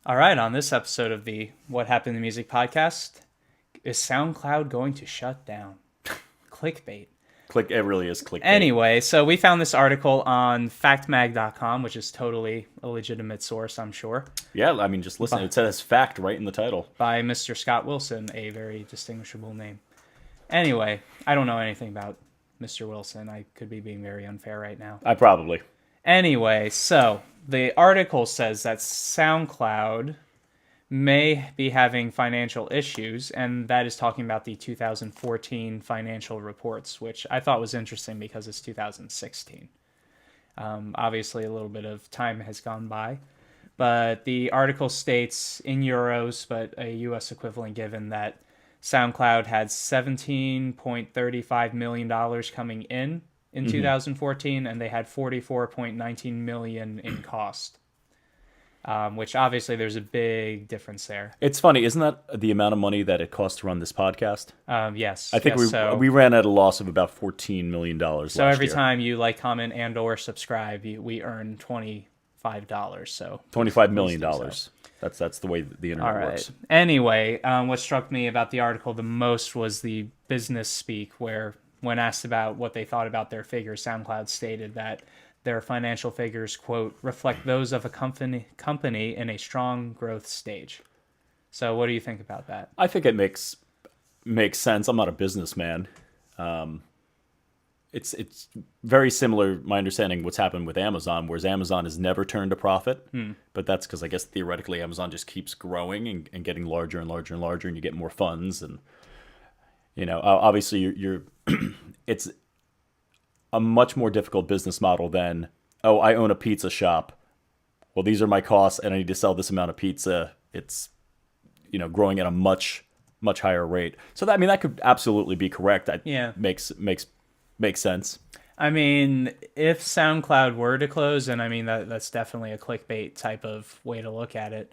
All right, on this episode of the What Happened to Music podcast, is SoundCloud going to shut down? Clickbait. It really is clickbait. Anyway, so we found this article on factmag.com, which is totally a legitimate source, I'm sure, Yeah, I mean, just listen. It says fact right in the title. by Mr. Scott Wilson, a very distinguishable name. Anyway, I don't know anything about Mr. Wilson. I could be being very unfair right now. I probably. Anyway, so the article says that SoundCloud may be having financial issues, and that is talking about the 2014 financial reports, which I thought was interesting because it's 2016. Obviously, a little bit of time has gone by, but the article states in euros, but a US equivalent given, that SoundCloud had $17.35 million coming in 2014, and they had 44.19 million in cost. Which obviously there's a big difference there. It's funny, isn't that the amount of money that it costs to run this podcast? Yes. I think yes, we ran at a loss of about $14 million. So every time you like, comment, and or subscribe, we earn $25. So $25 million. That's the way the internet all right. works. Anyway, what struck me about the article the most was the business speak, where when asked about what they thought about their figures, SoundCloud stated that their financial figures, quote, reflect those of a company in a strong growth stage. So what do you think about that? I think it makes sense. I'm not a businessman. It's very similar, my understanding, what's happened with Amazon, whereas Amazon has never turned a profit. But that's because I guess theoretically Amazon just keeps growing and getting larger and larger and larger, and you get more funds. And, obviously you're it's a much more difficult business model than, oh, I own a pizza shop. Well, these are my costs, and I need to sell this amount of pizza. It's, growing at a much, much higher rate. So that could absolutely be correct. That Yeah. makes sense. I mean, if SoundCloud were to close, and I mean that's definitely a clickbait type of way to look at it.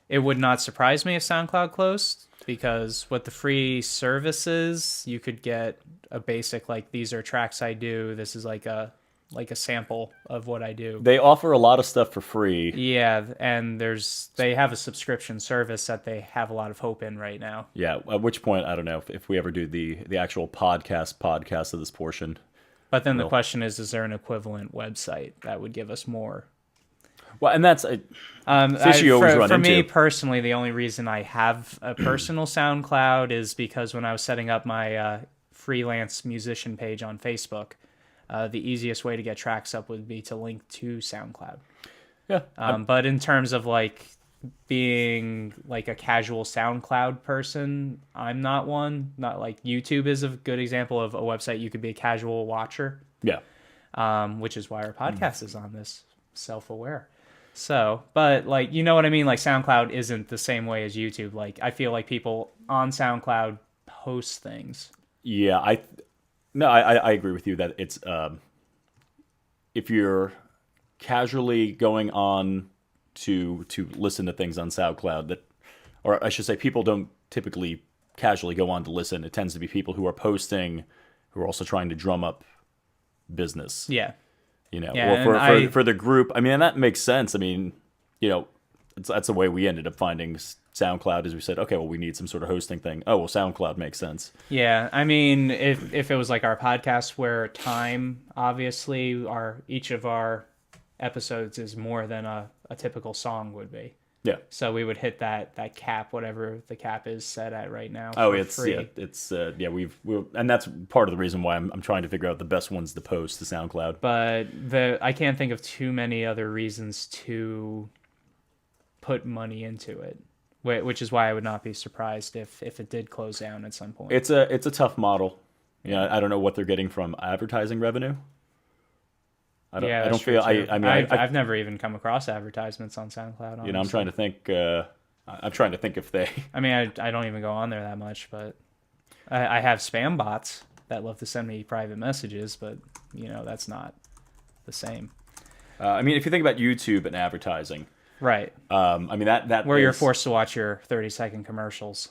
It would not surprise me if SoundCloud closed, because with the free services, you could get a basic, like, these are tracks I do. This is like a sample of what I do. They offer a lot of stuff for free. Yeah, and they have a subscription service that they have a lot of hope in right now. Yeah, at which point, I don't know if we ever do the actual podcast of this portion. But then the question is there an equivalent website that would give us more? Well, and that's this issue you always run for into. me personally, the only reason I have a personal SoundCloud is because when I was setting up my freelance musician page on Facebook, the easiest way to get tracks up would be to link to SoundCloud. Yeah. But in terms of like being like a casual SoundCloud person, I'm not one. Not like YouTube is a good example of a website you could be a casual watcher. Yeah. Which is why our podcast is on this, self-aware. So, but like, you know what I mean? Like, SoundCloud isn't the same way as YouTube. Like, I feel like people on SoundCloud post things. Yeah, I agree with you that it's if you're casually going on to listen to things on SoundCloud, that, or I should say, people don't typically casually go on to listen. It tends to be people who are posting, who are also trying to drum up business. Yeah. Yeah, or for the group. I mean, and that makes sense. I mean, that's the way we ended up finding SoundCloud, is we said, okay, well, we need some sort of hosting thing. Oh, well, SoundCloud makes sense. Yeah, I mean, if it was like our podcast, where time, obviously, each of our episodes is more than a typical song would be. Yeah. So we would hit that cap, whatever the cap is set at right now. Oh, for it's free. and that's part of the reason why I'm trying to figure out the best ones to post to SoundCloud. But I can't think of too many other reasons to put money into it, which is why I would not be surprised if it did close down at some point. It's a tough model. I don't know what they're getting from advertising revenue. I don't feel. I mean, I've never even come across advertisements on SoundCloud. Honestly. I'm trying to think. I'm trying to think if they. I mean, I don't even go on there that much, but I have spam bots that love to send me private messages, but that's not the same. I mean, if you think about YouTube and advertising, right? I mean that where you're forced to watch your 30-second commercials.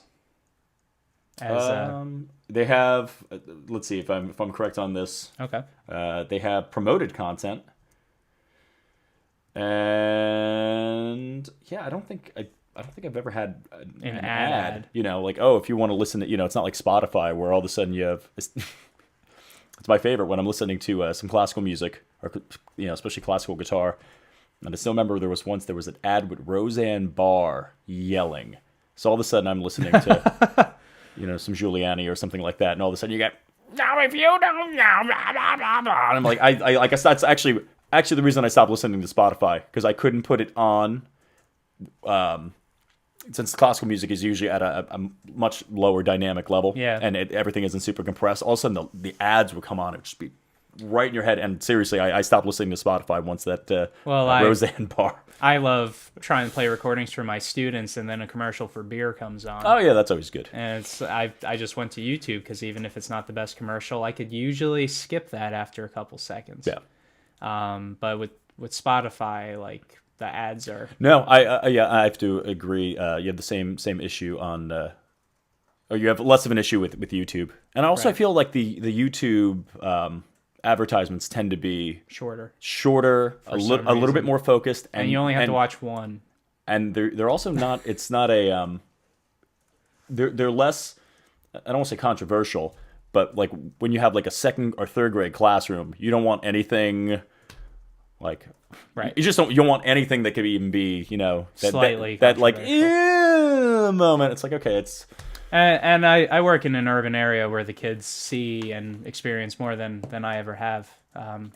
They have. Let's see if I'm correct on this. Okay. They have promoted content. And yeah, I don't think I've ever had An ad. You know, like, oh, if you want to listen to, you know, it's not like Spotify where all of a sudden you have. It's my favorite when I'm listening to some classical music, or you know, especially classical guitar. And I still remember there was an ad with Roseanne Barr yelling. So all of a sudden I'm listening to, you know, some Giuliani or something like that, and all of a sudden you get, now if you don't, blah, blah, blah, blah. And I'm like, I guess that's actually the reason I stopped listening to Spotify, because I couldn't put it on. Since classical music is usually at a much lower dynamic level, Yeah. and everything isn't super compressed, all of a sudden the ads would come on. It would just be right in your head. And seriously, I stopped listening to Spotify once that Roseanne Barr. I love trying to play recordings for my students, and then a commercial for beer comes on. Oh yeah, that's always good. And I just went to YouTube, because even if it's not the best commercial, I could usually skip that after a couple seconds. Yeah. But with Spotify, like, the ads are... No, I have to agree. You have the same issue on, or you have less of an issue with YouTube. And also I feel like the YouTube advertisements tend to be shorter, a little bit more focused, and you only have to watch one. And they're also not. It's not a. They're less. I don't want to say controversial, but like when you have like a second or third grade classroom, you don't want anything like. Right. You don't want anything that could even be, you know, slightly that like moment. It's like, okay, it's. And I work in an urban area where the kids see and experience more than I ever have. I'm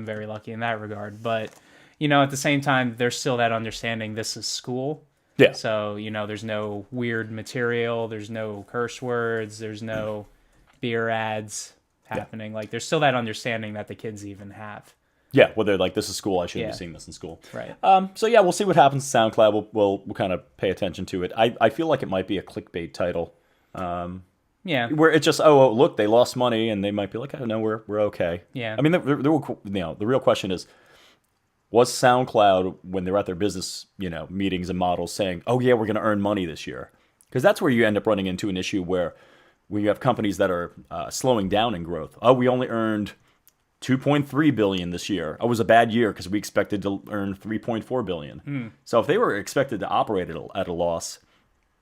very lucky in that regard. But, you know, at the same time, there's still that understanding this is school. Yeah. So, you know, there's no weird material. There's no curse words. There's no beer ads happening. Like, there's still that understanding that the kids even have. Yeah, well, they're like, this is school. I shouldn't be seeing this in school. Right. So yeah, we'll see what happens to SoundCloud. We'll kind of pay attention to it. I feel like it might be a clickbait title. Yeah. Where it's just, oh, look, they lost money, and they might be like, oh no, we're okay. Yeah. I mean, the real question is, was SoundCloud, when they're at their business, you know, meetings and models, saying, oh yeah, we're going to earn money this year? Because that's where you end up running into an issue where you have companies that are slowing down in growth. Oh, we only earned $2.3 billion this year. It was a bad year because we expected to earn $3.4 billion. So if they were expected to operate at a loss,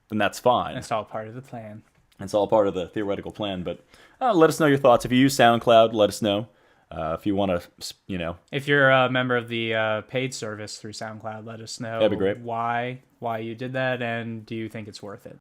then that's fine. It's all part of the plan. It's all part of the theoretical plan. But let us know your thoughts. If you use SoundCloud, let us know. If you want to, you know. If you're a member of the paid service through SoundCloud, let us know. That'd be great. Why you did that, and do you think it's worth it?